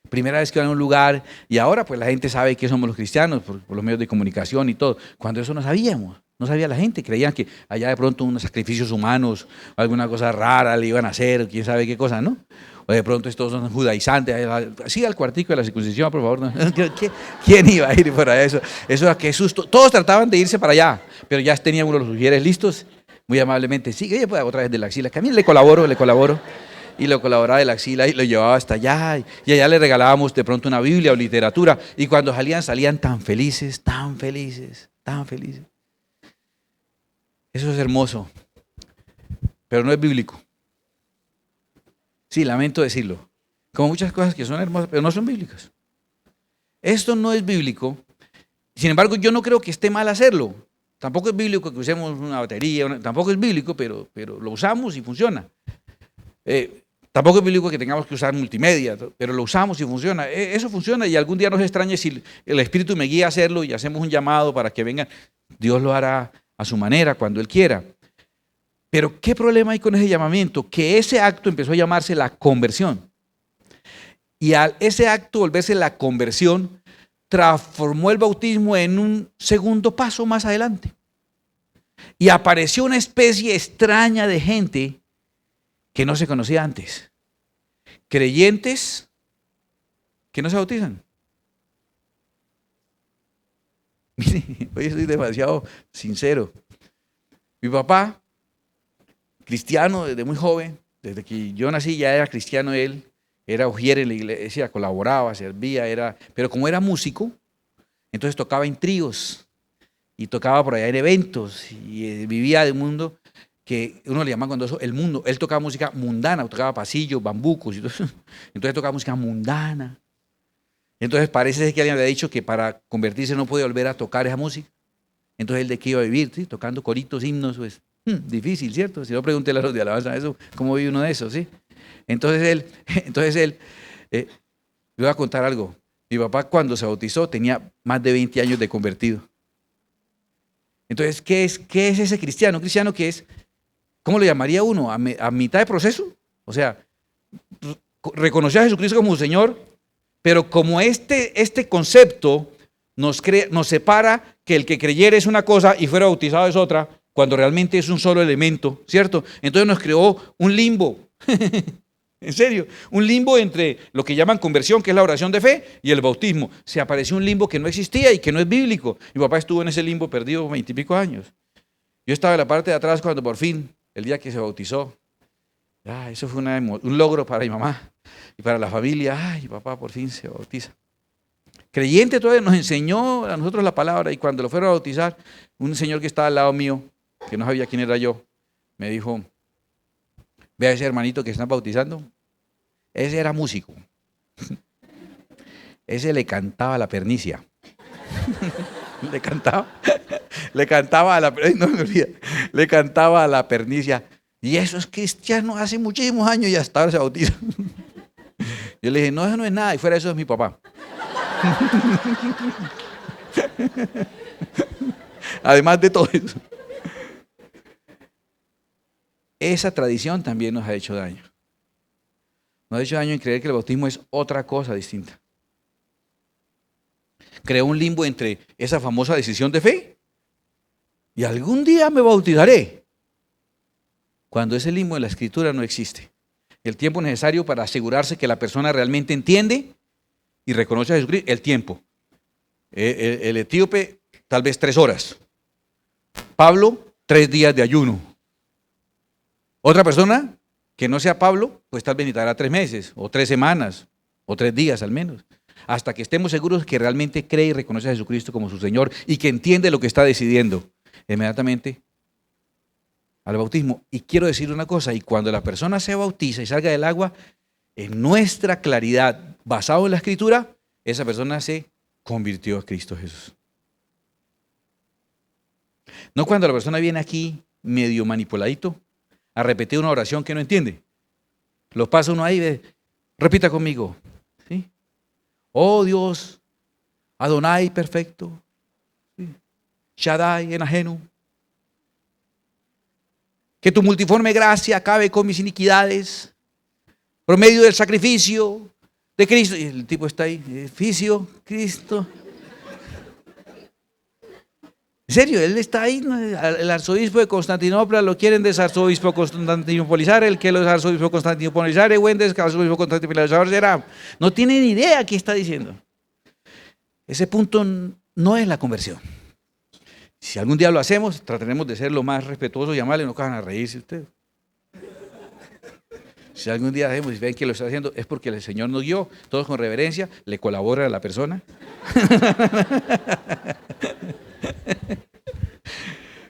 Primera vez que van a un lugar y ahora pues la gente sabe que somos los cristianos por los medios de comunicación y todo. Cuando eso no sabíamos. No sabía la gente, creían que allá de pronto unos sacrificios humanos, alguna cosa rara le iban a hacer, quién sabe qué cosa, ¿no? O de pronto estos son judaizantes. Siga al cuartico de la circuncisión, por favor. ¿No? ¿Quién iba a ir para eso? Eso era qué susto. Todos trataban de irse para allá, pero ya tenían uno de los ujieres listos, muy amablemente. Sigue, pues otra vez de la axila. Que a mí le colaboro. Y lo colaboraba de la axila y lo llevaba hasta allá. Y allá le regalábamos de pronto una Biblia o literatura. Y cuando salían tan felices, tan felices, tan felices. Eso es hermoso, pero no es bíblico. Sí, lamento decirlo. Como muchas cosas que son hermosas, pero no son bíblicas. Esto no es bíblico. Sin embargo, yo no creo que esté mal hacerlo. Tampoco es bíblico que usemos una batería, tampoco es bíblico, pero lo usamos y funciona. Tampoco es bíblico que tengamos que usar multimedia, pero lo usamos y funciona. Eso funciona y algún día no se extrañe si el Espíritu me guía a hacerlo y hacemos un llamado para que vengan. Dios lo hará a su manera, cuando Él quiera. Pero ¿qué problema hay con ese llamamiento? Que ese acto empezó a llamarse la conversión. Y al ese acto volverse la conversión, transformó el bautismo en un segundo paso más adelante. Y apareció una especie extraña de gente que no se conocía antes. Creyentes que no se bautizan. Mire, hoy soy demasiado sincero. Mi papá, cristiano desde muy joven, desde que yo nací ya era cristiano él, era ujier en la iglesia, colaboraba, servía, pero como era músico, entonces tocaba en tríos y tocaba por allá en eventos y vivía de un mundo que uno le llama cuando eso el mundo. Él tocaba música mundana, tocaba pasillos, bambucos y todo eso. Entonces tocaba música mundana. Entonces parece que alguien había dicho que para convertirse no podía volver a tocar esa música. Entonces él de qué iba a vivir, ¿sí? Tocando coritos, himnos, pues difícil, ¿cierto? Si no, pregúntele a los de alabanza eso, ¿cómo vive uno de esos? ¿Sí? Entonces él, le voy a contar algo. Mi papá cuando se bautizó tenía más de 20 años de convertido. Entonces, ¿qué es ese cristiano? Un cristiano que es, ¿cómo lo llamaría uno? ¿A mitad de proceso? O sea, reconoció a Jesucristo como su Señor, pero como este concepto nos separa que el que creyera es una cosa y fuera bautizado es otra, cuando realmente es un solo elemento, ¿cierto? Entonces nos creó un limbo. En serio, un limbo entre lo que llaman conversión, que es la oración de fe, y el bautismo. Se apareció un limbo que no existía y que no es bíblico. Mi papá estuvo en ese limbo perdido 20 y pico años. Yo estaba en la parte de atrás cuando por fin, el día que se bautizó, eso fue un logro para mi mamá y para la familia. Ay, papá por fin se bautiza. Creyente todavía nos enseñó a nosotros la palabra, y cuando lo fueron a bautizar, un señor que estaba al lado mío, que no sabía quién era yo, me dijo: ve a ese hermanito que están bautizando. Ese era músico. Ese le cantaba a la pernicia. le cantaba a la, no me olvida, le cantaba a la pernicia. Y eso es cristiano hace muchísimos años y hasta ahora se bautiza. Yo le dije: no, eso no es nada, y fuera de eso es mi papá. Además de todo eso. Esa tradición también nos ha hecho daño. Nos ha hecho daño en creer que el bautismo es otra cosa distinta. Creó un limbo entre esa famosa decisión de fe y algún día me bautizaré, cuando ese limbo en la Escritura no existe. El tiempo necesario para asegurarse que la persona realmente entiende y reconoce a Jesucristo, el tiempo. El etíope, tal vez 3 horas. Pablo, 3 días de ayuno. Otra persona que no sea Pablo, pues tal vez necesitará 3 meses, o 3 semanas, o 3 días al menos, hasta que estemos seguros que realmente cree y reconoce a Jesucristo como su Señor y que entiende lo que está decidiendo. Inmediatamente al bautismo. Y quiero decir una cosa: y cuando la persona se bautiza y salga del agua, en nuestra claridad, basado en la Escritura, esa persona se convirtió a Cristo Jesús. No cuando la persona viene aquí medio manipuladito a repetir una oración que no entiende. Lo pasa uno ahí, repita conmigo, ¿sí? Oh Dios, Adonai perfecto, ¿sí? Shaddai enajeno, que tu multiforme gracia acabe con mis iniquidades por medio del sacrificio de Cristo. Y el tipo está ahí: sacrificio, Cristo. En serio, él está ahí. El arzobispo de Constantinopla lo quieren desarzobispo constantinopolizar, el que lo desarzobispo constantinopolizar, Wendes, arzobispo constantinopolizar será. No tiene ni idea qué está diciendo. Ese punto no es la conversión. Si algún día lo hacemos, trataremos de ser lo más respetuosos y amables, no van a reírse ustedes. Si algún día hacemos y ven que lo está haciendo, es porque el Señor nos guió, todos con reverencia, le colabora a la persona.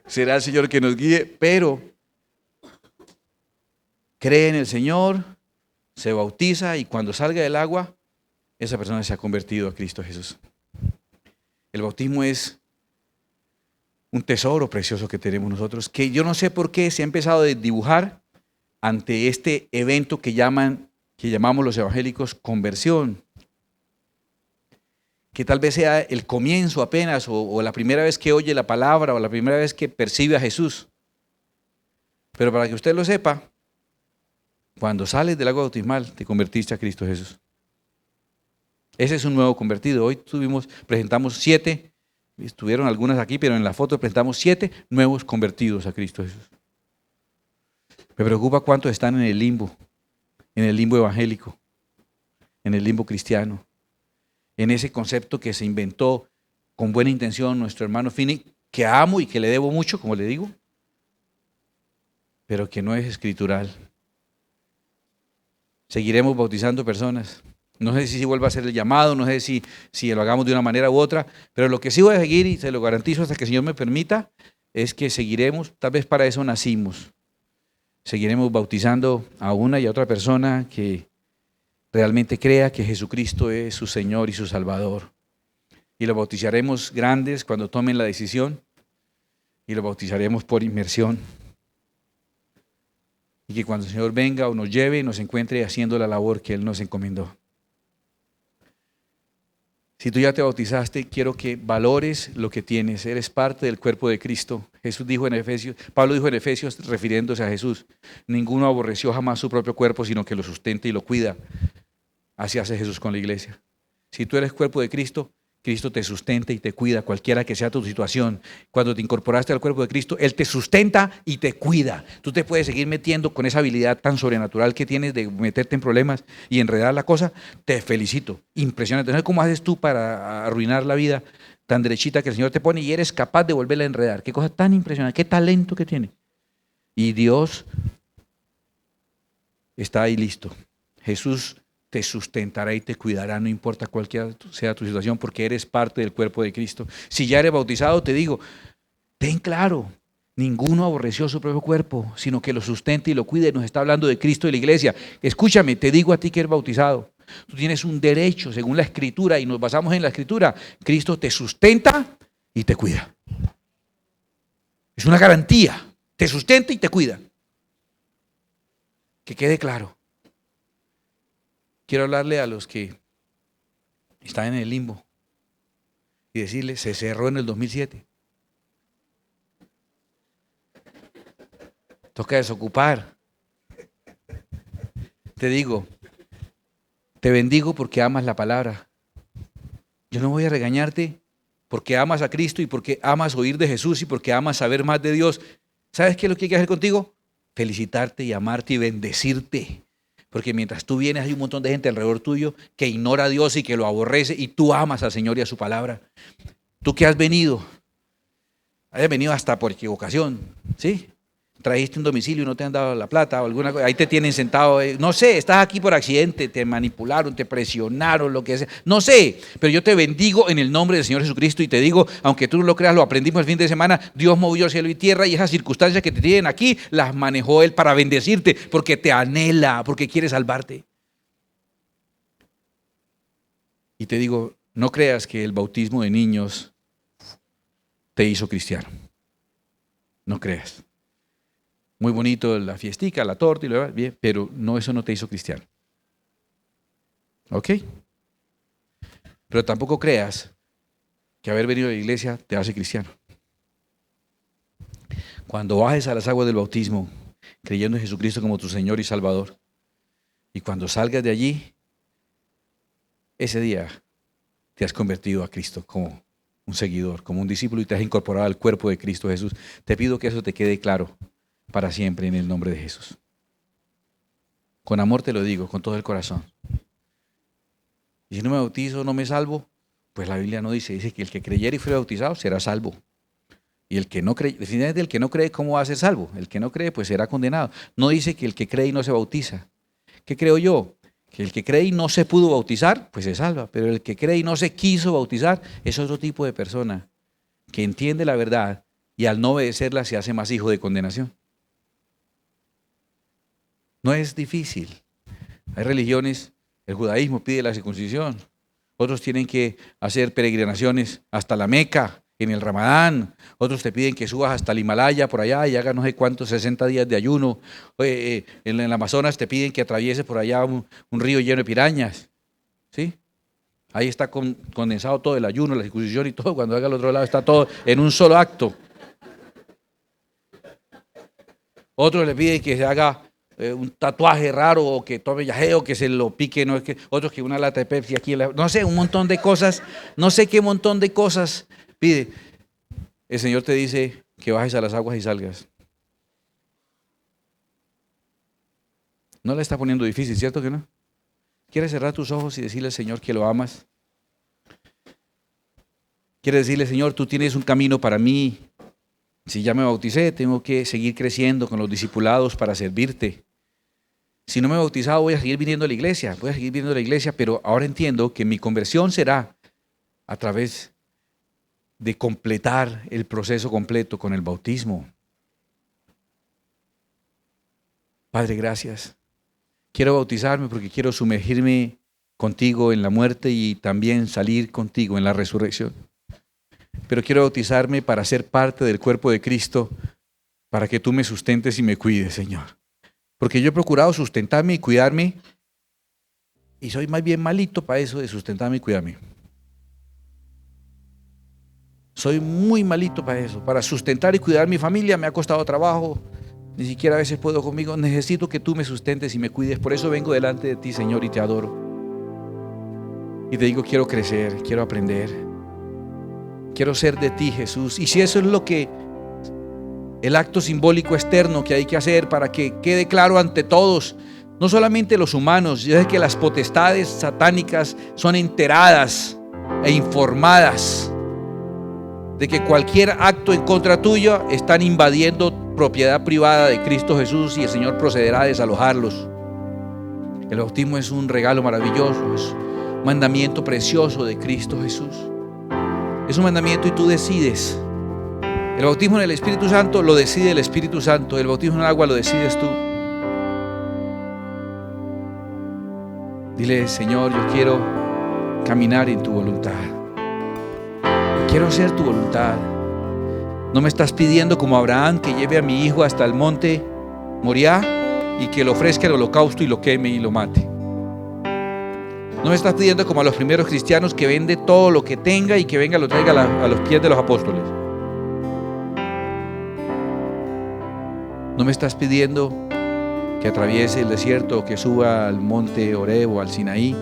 Será el Señor que nos guíe, pero cree en el Señor, se bautiza, y cuando salga del agua, esa persona se ha convertido a Cristo Jesús. El bautismo es un tesoro precioso que tenemos nosotros, que yo no sé por qué se ha empezado a dibujar ante este evento que llamamos los evangélicos conversión, que tal vez sea el comienzo apenas, o la primera vez que oye la palabra, o la primera vez que percibe a Jesús. Pero para que usted lo sepa, cuando sales del agua bautismal, te convertiste a Cristo Jesús. Ese es un nuevo convertido. Hoy presentamos 7, estuvieron algunas aquí, pero en la foto presentamos 7 nuevos convertidos a Cristo Jesús. Me preocupa cuántos están en el limbo evangélico, en el limbo cristiano, en ese concepto que se inventó con buena intención nuestro hermano Finney, que amo y que le debo mucho, como le digo, pero que no es escritural. Seguiremos bautizando personas. No sé si vuelva a ser el llamado, no sé si lo hagamos de una manera u otra, pero lo que sí voy a seguir, y se lo garantizo hasta que el Señor me permita, es que seguiremos, tal vez para eso nacimos, seguiremos bautizando a una y a otra persona que realmente crea que Jesucristo es su Señor y su Salvador. Y lo bautizaremos grandes cuando tomen la decisión, y lo bautizaremos por inmersión. Y que cuando el Señor venga o nos lleve, nos encuentre haciendo la labor que Él nos encomendó. Si tú ya te bautizaste, quiero que valores lo que tienes. Eres parte del cuerpo de Cristo. Jesús dijo en Efesios, Pablo dijo en Efesios, refiriéndose a Jesús, ninguno aborreció jamás su propio cuerpo, sino que lo sustenta y lo cuida. Así hace Jesús con la iglesia. Si tú eres cuerpo de Cristo, Cristo te sustenta y te cuida, cualquiera que sea tu situación. Cuando te incorporaste al cuerpo de Cristo, Él te sustenta y te cuida. Tú te puedes seguir metiendo con esa habilidad tan sobrenatural que tienes de meterte en problemas y enredar la cosa. Te felicito. Impresionante. No sé cómo haces tú para arruinar la vida tan derechita que el Señor te pone y eres capaz de volverla a enredar. Qué cosa tan impresionante, qué talento que tiene. Y Dios está ahí listo. Jesús te sustentará y te cuidará, no importa cualquiera sea tu situación, porque eres parte del cuerpo de Cristo. Si ya eres bautizado, te digo, ten claro, ninguno aborreció su propio cuerpo, sino que lo sustenta y lo cuida. Nos está hablando de Cristo y la iglesia. Escúchame, te digo a ti que eres bautizado. Tú tienes un derecho, según la Escritura, y nos basamos en la Escritura. Cristo te sustenta y te cuida. Es una garantía. Te sustenta y te cuida. Que quede claro. Quiero hablarle a los que están en el limbo y decirles, se cerró en el 2007. Toca desocupar. Te digo, te bendigo porque amas la palabra. Yo no voy a regañarte porque amas a Cristo y porque amas oír de Jesús y porque amas saber más de Dios. ¿Sabes qué es lo que hay que hacer contigo? Felicitarte y amarte y bendecirte. Porque mientras tú vienes hay un montón de gente alrededor tuyo que ignora a Dios y que lo aborrece y tú amas al Señor y a su palabra. Tú que has venido hasta por equivocación, ¿sí? Trajiste un domicilio y no te han dado la plata o alguna cosa, ahí te tienen sentado, no sé, estás aquí por accidente, te manipularon, te presionaron, lo que sea, no sé, pero yo te bendigo en el nombre del Señor Jesucristo y te digo, aunque tú no lo creas, lo aprendimos el fin de semana, Dios movió cielo y tierra y esas circunstancias que te tienen aquí, las manejó Él para bendecirte, porque te anhela, porque quiere salvarte. Y te digo, no creas que el bautismo de niños te hizo cristiano, no creas. Muy bonito la fiestica, la torta y lo demás, bien, pero no, eso no te hizo cristiano. ¿Ok? Pero tampoco creas que haber venido a la iglesia te hace cristiano. Cuando bajes a las aguas del bautismo, creyendo en Jesucristo como tu Señor y Salvador, y cuando salgas de allí, ese día te has convertido a Cristo como un seguidor, como un discípulo y te has incorporado al cuerpo de Cristo Jesús. Te pido que eso te quede claro para siempre en el nombre de Jesús. Con amor te lo digo, con todo el corazón. Y si no me bautizo, no me salvo, pues la Biblia no dice, dice que el que creyere y fuera bautizado será salvo. Y el que no cree, definitivamente el que no cree, ¿cómo va a ser salvo? El que no cree, pues será condenado. No dice que el que cree y no se bautiza. ¿Qué creo yo? Que el que cree y no se pudo bautizar, pues se salva. Pero el que cree y no se quiso bautizar, es otro tipo de persona que entiende la verdad y al no obedecerla se hace más hijo de condenación. No es difícil. Hay religiones, el judaísmo pide la circuncisión. Otros tienen que hacer peregrinaciones hasta la Meca en el Ramadán. Otros te piden que subas hasta el Himalaya por allá y hagas no sé cuántos, 60 días de ayuno. En el Amazonas te piden que atravieses por allá un río lleno de pirañas. ¿Sí? Ahí está condensado todo el ayuno, la circuncisión y todo. Cuando haga al otro lado está todo en un solo acto. Otros le piden que se haga un tatuaje raro o que tome yajeo, que se lo pique, no es que otros que una lata de Pepsi aquí, no sé, un montón de cosas, no sé qué montón de cosas pide. El Señor te dice que bajes a las aguas y salgas. No le está poniendo difícil, ¿cierto que no? ¿Quieres cerrar tus ojos y decirle al Señor que lo amas? ¿Quieres decirle, Señor, tú tienes un camino para mí? Si ya me bauticé, tengo que seguir creciendo con los discipulados para servirte. Si no me he bautizado, voy a seguir viniendo a la iglesia, pero ahora entiendo que mi conversión será a través de completar el proceso completo con el bautismo. Padre, gracias. Quiero bautizarme porque quiero sumergirme contigo en la muerte y también salir contigo en la resurrección. Pero quiero bautizarme para ser parte del cuerpo de Cristo, para que tú me sustentes y me cuides, Señor. Porque yo he procurado sustentarme y cuidarme y soy más bien malito para eso de sustentarme y cuidarme. Soy muy malito para eso. Para sustentar y cuidar a mi familia me ha costado trabajo. Ni siquiera a veces puedo conmigo. Necesito que tú me sustentes y me cuides. Por eso vengo delante de ti, Señor, y te adoro. Y te digo, quiero crecer, quiero aprender. Quiero ser de ti, Jesús. Y si eso es lo que, el acto simbólico externo que hay que hacer para que quede claro ante todos, no solamente los humanos, ya es que las potestades satánicas son enteradas e informadas de que cualquier acto en contra tuya están invadiendo propiedad privada de Cristo Jesús, y el Señor procederá a desalojarlos. El bautismo es un regalo maravilloso, es un mandamiento precioso de Cristo Jesús. Es un mandamiento y tú decides. El bautismo en el Espíritu Santo lo decide el Espíritu Santo. El bautismo en el agua lo decides tú. Dile, Señor, yo quiero caminar en tu voluntad. Quiero hacer tu voluntad. No me estás pidiendo como Abraham que lleve a mi hijo hasta el monte Moriah y que lo ofrezca en holocausto y lo queme y lo mate. No me estás pidiendo como a los primeros cristianos que vende todo lo que tenga y que venga lo traiga a los pies de los apóstoles. No me estás pidiendo que atraviese el desierto o que suba al monte Horeb o al Sinaí.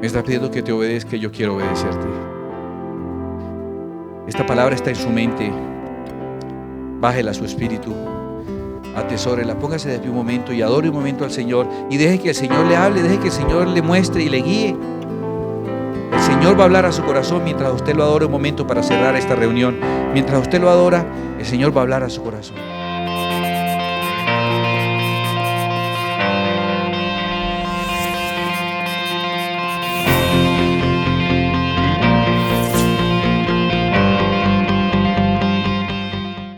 Me estás pidiendo que te obedezca y yo quiero obedecerte. Esta palabra está en su mente. Bájela a su espíritu. Atesórela, póngase de pie un momento y adore un momento al Señor y deje que el Señor le hable, deje que el Señor le muestre y le guíe. El Señor va a hablar a su corazón mientras usted lo adore un momento para cerrar esta reunión. Mientras usted lo adora, el Señor va a hablar a su corazón.